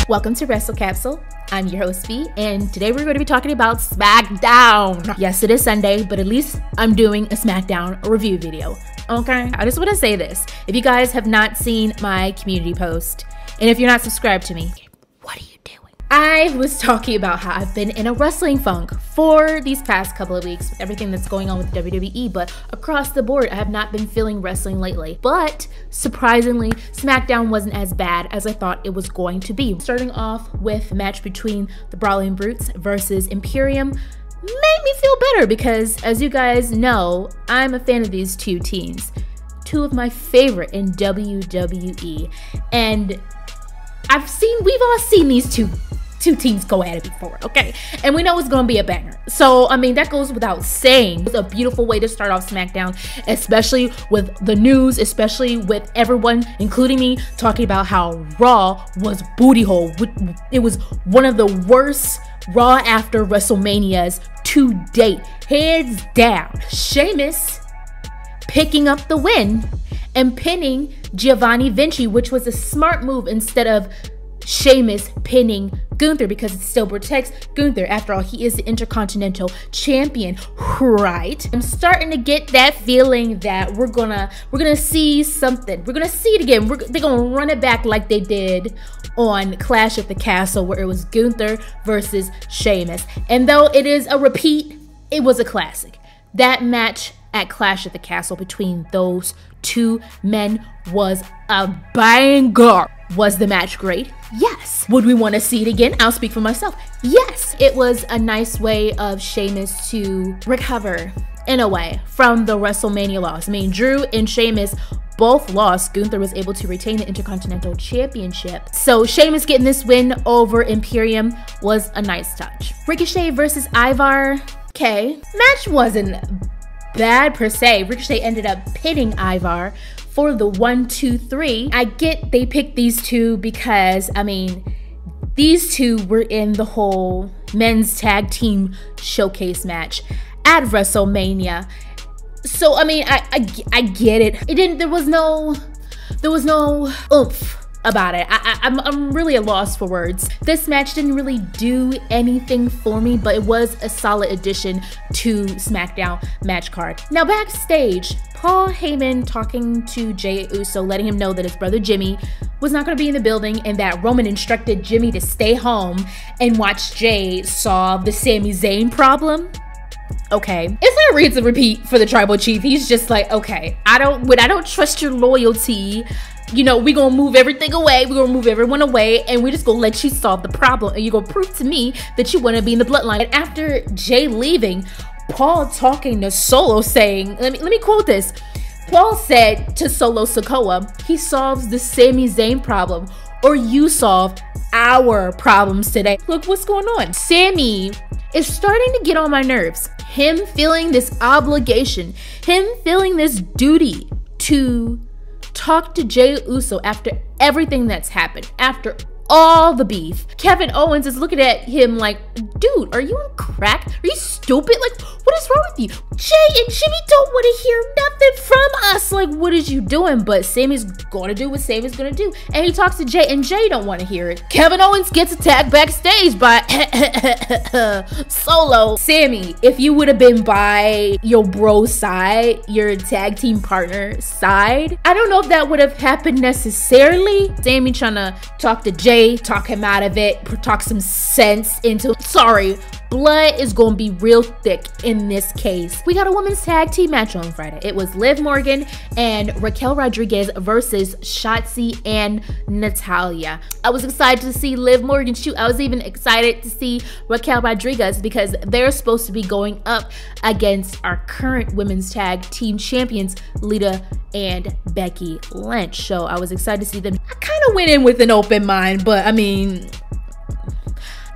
Welcome to Wrestle Capsule. I'm your host, V, and today we're going to be talking about SmackDown. Yes, it is Sunday, but at least I'm doing a SmackDown review video, okay? I just want to say this. If you guys have not seen my community post, and if you're not subscribed to me, what are you doing? I was talking about how I've been in a wrestling funk for these past couple of weeks with everything that's going on with WWE, but across the board, I have not been feeling wrestling lately. But surprisingly, SmackDown wasn't as bad as I thought it was going to be. Starting off with a match between the Brawling Brutes versus Imperium made me feel better because, as you guys know, I'm a fan of these two teams. Two of my favorite in WWE. And we've all seen these two teams go at it before, okay? And we know it's gonna be a banger. So, I mean, that goes without saying. It's a beautiful way to start off SmackDown, especially with the news, especially with everyone, including me, talking about how Raw was booty hole. It was one of the worst Raw after WrestleManias to date. Hands down. Sheamus picking up the win and pinning Giovanni Vinci, which was a smart move instead of Sheamus pinning Gunther, because it still protects Gunther. After all, he is the Intercontinental Champion, right? I'm starting to get that feeling that we're gonna see something. We're gonna see it again. They're gonna run it back like they did on Clash at the Castle, where it was Gunther versus Sheamus. And though it is a repeat, it was a classic. That match at Clash at the Castle between those two men was a banger. Was the match great? Yes. Would we want to see it again? I'll speak for myself. Yes. It was a nice way of Sheamus to recover, in a way, from the WrestleMania loss. I mean, Drew and Sheamus both lost. Gunther was able to retain the Intercontinental Championship. So Sheamus getting this win over Imperium was a nice touch. Ricochet versus Ivar. Okay. Match wasn't bad per se. Ricochet ended up pinning Ivar for the 1-2-3. I get they picked these two because, I mean, these two were in the whole men's tag team showcase match at WrestleMania. So, I mean, I get it. There was no oomph about it. I'm really at a loss for words. This match didn't really do anything for me, but it was a solid addition to SmackDown match card. Now backstage, Paul Heyman talking to Jey Uso, letting him know that his brother Jimmy was not going to be in the building and that Roman instructed Jimmy to stay home and watch Jey solve the Sami Zayn problem. Okay, it's not a rinse and repeat for the tribal chief. He's just like, okay, I don't trust your loyalty. You know, we're gonna move everything away, we're gonna move everyone away, and we're just gonna let you solve the problem, and you're gonna prove to me that you wanna be in the bloodline. And after Jey leaving, Paul talking to Solo saying, let me quote this. Paul said to Solo Sikoa, he solves the Sami Zayn problem, or you solve our problems today. Look what's going on. Sami is starting to get on my nerves. Him feeling this obligation, him feeling this duty to talk to Jey Uso after everything that's happened, after all the beef. Kevin Owens is looking at him like, dude, are you on crack? Are you stupid? Like, what is wrong with you? Jey and Jimmy don't want to hear nothing from us. Like, what is you doing? But Sami's gonna do what Sami's gonna do. And he talks to Jey, and Jey don't want to hear it. Kevin Owens gets attacked backstage by Solo. Sami, if you would have been by your bro's side, your tag team partner side, I don't know if that would have happened necessarily. Sami trying to talk to Jey, talk him out of it, talk some sense into, sorry, blood is gonna be real thick in this case. We got a women's tag team match on Friday. It was Liv Morgan and Raquel Rodriguez versus Shotzi and Natalya. I was excited to see Liv Morgan shoot. I was even excited to see Raquel Rodriguez because they're supposed to be going up against our current women's tag team champions, Lita and Becky Lynch. So I was excited to see them. I kind of went in with an open mind, but I mean,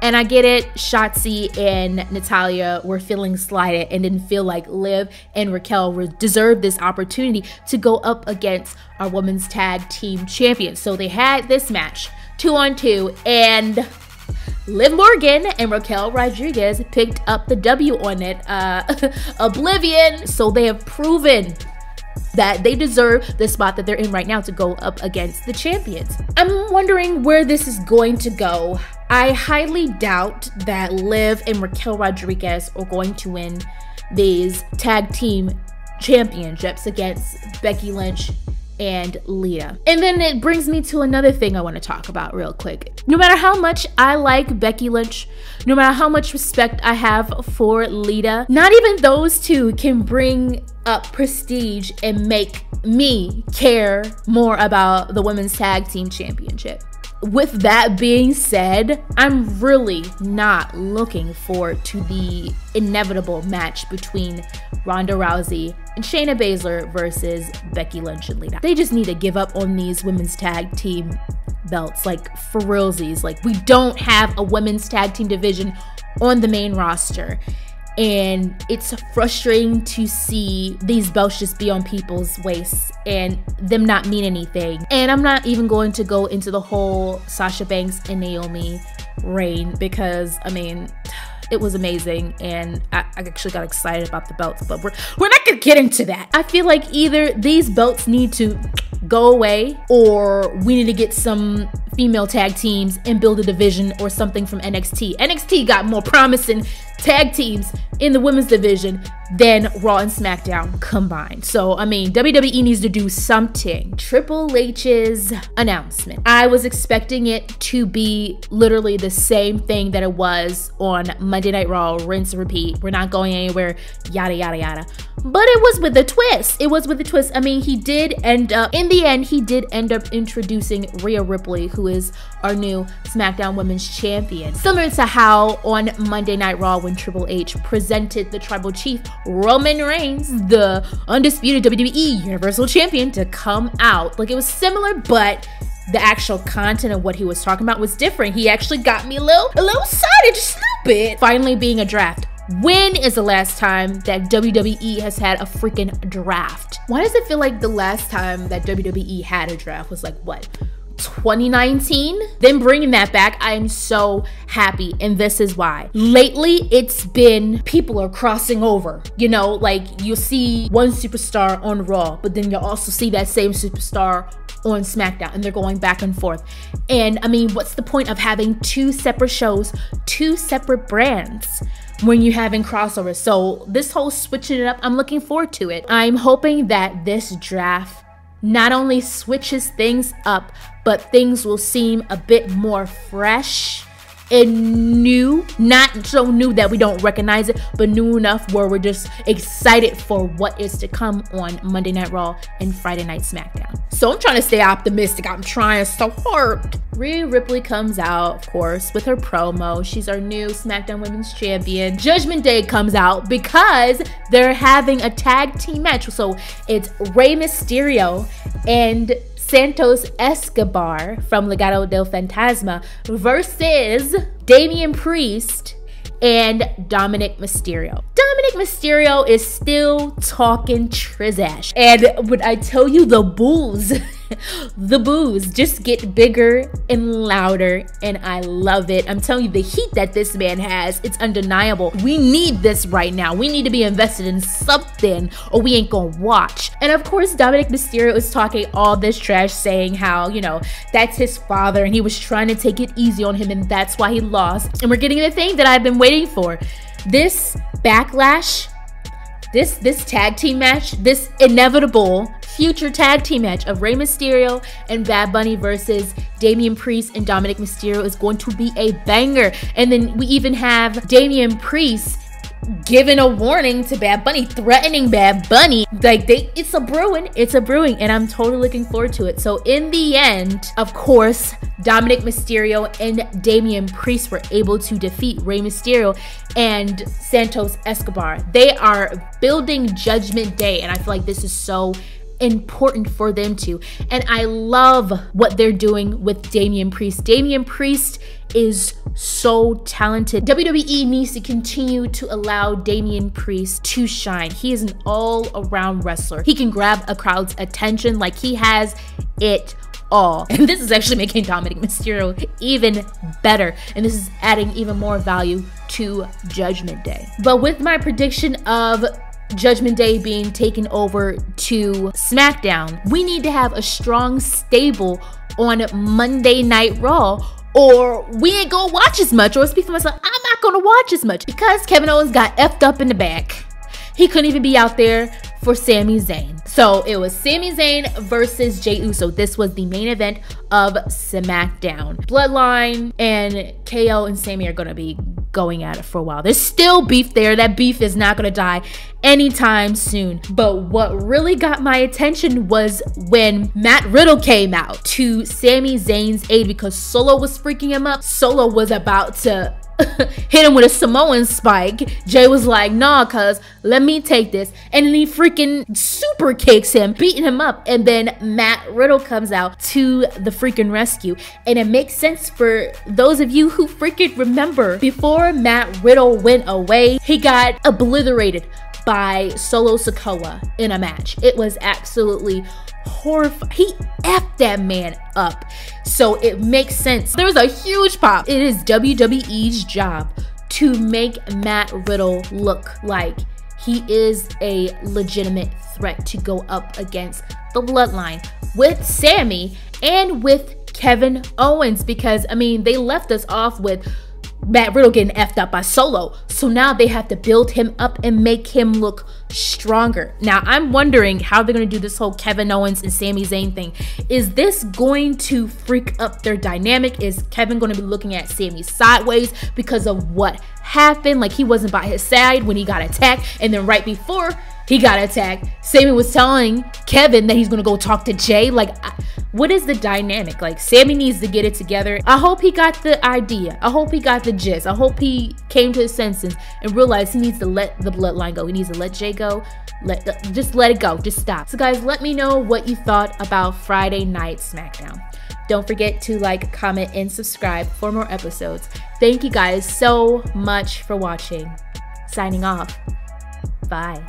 and I get it, Shotzi and Natalya were feeling slighted and didn't feel like Liv and Raquel deserved this opportunity to go up against our women's tag team champions. So they had this match, 2-on-2, and Liv Morgan and Raquel Rodriguez picked up the W on it. Oblivion. So they have proven that they deserve the spot that they're in right now to go up against the champions. I'm wondering where this is going to go. I highly doubt that Liv and Raquel Rodriguez are going to win these tag team championships against Becky Lynch and Lita. And then it brings me to another thing I want to talk about real quick. No matter how much I like Becky Lynch, no matter how much respect I have for Lita, not even those two can bring up prestige and make me care more about the women's tag team championship. With that being said, I'm really not looking forward to the inevitable match between Ronda Rousey and Shayna Baszler versus Becky Lynch and Lita. They just need to give up on these women's tag team belts, like for realsies. Like, we don't have a women's tag team division on the main roster. And it's frustrating to see these belts just be on people's waists and them not mean anything. And I'm not even going to go into the whole Sasha Banks and Naomi reign, because I mean, it was amazing and I actually got excited about the belts, but we're not gonna get into that. I feel like either these belts need to go away, or we need to get some female tag teams and build a division or something from NXT. NXT got more promising tag teams in the women's division than Raw and SmackDown combined. So, I mean, WWE needs to do something. Triple H's announcement. I was expecting it to be literally the same thing that it was on Monday Night Raw, rinse and repeat. We're not going anywhere, yada, yada, yada. But it was with a twist. It was with a twist. I mean, he did end up, in the end, he did end up introducing Rhea Ripley, who is our new SmackDown Women's Champion. Similar to how on Monday Night Raw, when Triple H presented the Tribal Chief, Roman Reigns, the undisputed WWE Universal Champion, to come out. Like, it was similar, but the actual content of what he was talking about was different. He actually got me a little excited, just a little bit. Finally being a draft. When is the last time that WWE has had a freaking draft? Why does it feel like the last time that WWE had a draft was like, what, 2019? Then bringing that back, I am so happy, and this is why. Lately, it's been people are crossing over. You know, like, you'll see one superstar on Raw, but then you'll also see that same superstar on SmackDown, and they're going back and forth. And I mean, what's the point of having two separate shows, two separate brands, when you're having crossovers? So this whole switching it up, I'm looking forward to it. I'm hoping that this draft not only switches things up, but things will seem a bit more fresh and new. Not so new that we don't recognize it, but new enough where we're just excited for what is to come on Monday Night Raw and Friday Night SmackDown. So I'm trying to stay optimistic. I'm trying so hard. Rhea Ripley comes out, of course, with her promo. She's our new SmackDown Women's Champion. Judgment Day comes out because they're having a tag team match. So it's Rey Mysterio and Santos Escobar from Legado del Fantasma versus Damian Priest and Dominik Mysterio. Dominik Mysterio is still talking trizash. And when I tell you, the boos, the boos just get bigger and louder, and I love it. I'm telling you, the heat that this man has, it's undeniable. We need this right now. We need to be invested in something, or we ain't gonna watch. And of course, Dominik Mysterio is talking all this trash, saying how, you know, that's his father and he was trying to take it easy on him, and that's why he lost. And we're getting the thing that I've been waiting for. This backlash, this tag team match, this inevitable future tag team match of Rey Mysterio and Bad Bunny versus Damian Priest and Dominik Mysterio is going to be a banger. And then we even have Damian Priest giving a warning to Bad Bunny, threatening Bad Bunny. Like, it's a brewing, and I'm totally looking forward to it. So in the end, of course, Dominik Mysterio and Damian Priest were able to defeat Rey Mysterio and Santos Escobar. They are building Judgment Day, and I feel like this is so important for them to. And I love what they're doing with Damian Priest. Damian Priest is so talented. WWE needs to continue to allow Damian Priest to shine. He is an all-around wrestler. He can grab a crowd's attention, like he has it all. And this is actually making Dominik Mysterio even better, and this is adding even more value to Judgment Day. But with my prediction of Judgment Day being taken over to SmackDown, we need to have a strong stable on Monday Night Raw, or we ain't gonna watch as much. Or speak for myself, I'm not gonna watch as much because Kevin Owens got effed up in the back. He couldn't even be out there for Sami Zayn. So it was Sami Zayn versus Jey Uso. This was the main event of SmackDown. Bloodline and KO and Sami are gonna be going at it for a while. There's still beef there. That beef is not gonna die anytime soon. But what really got my attention was when Matt Riddle came out to Sami Zayn's aid because Solo was freaking him up. Solo was about to hit him with a Samoan spike. Jay was like, nah, cuz let me take this. And then he freaking super kicks him, beating him up. And then Matt Riddle comes out to the freaking rescue. And it makes sense for those of you who freaking remember, before Matt Riddle went away, he got obliterated by Solo Sikoa in a match. It was absolutely horrifying. He effed that man up. So it makes sense. There was a huge pop. It is WWE's job to make Matt Riddle look like he is a legitimate threat to go up against the Bloodline with Sami and with Kevin Owens, because I mean, they left us off with Matt Riddle getting effed up by Solo. So now they have to build him up and make him look stronger. Now, I'm wondering how they're going to do this whole Kevin Owens and Sami Zayn thing. Is this going to freak up their dynamic? Is Kevin going to be looking at Sami sideways because of what happened? Like, he wasn't by his side when he got attacked. And then right before he got attacked, Sami was telling Kevin that he's going to go talk to Jay. Like, what is the dynamic? Like, Sami needs to get it together. I hope he got the idea. I hope he got the gist. I hope he came to his senses and realized he needs to let the Bloodline go. He needs to let Jay go. Just let it go. Just stop. So guys, let me know what you thought about Friday Night SmackDown. Don't forget to like, comment, and subscribe for more episodes. Thank you guys so much for watching. Signing off. Bye.